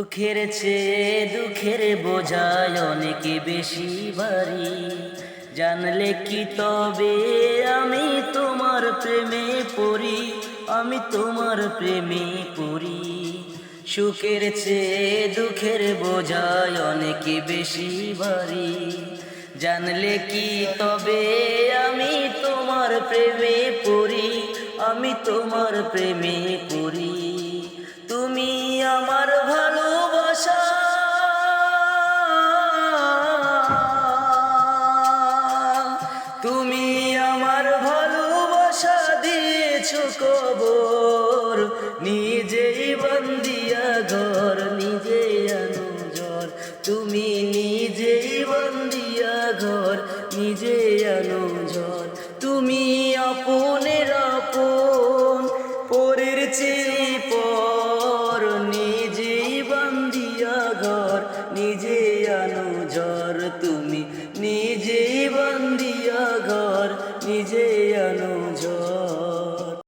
দুঃখের চেয়ে দুঃখের বোঝায় অনেক বেশি ভারী। জানলে কি তবে আমি তোমার প্রেমে পড়ি, আমি তোমার প্রেমে পড়ি। সুখের চেয়ে দুঃখের বোঝায় অনেক বেশি ভারী। জানলে কি তবে আমি তোমার প্রেমে পড়ি, আমি তোমার প্রেমে পড়ি। তুমি আমার ভালোবাসা, তুমি আমার ভালোবাসা দিয়েছো কবর। নিজেই বন্দিয়া ঘর, নিজে আনো জ্বর। তুমি নিজেই বন্দিয়া ঘর, নিজে আনো জ্বর। তুমি আপনের আপন, পরের চেয়ে পর। নিজেই বন্দিয়া ঘর, নিজে আনো জ্বর। তুমি নিজেই বন্দিয়া ঘর, নিজে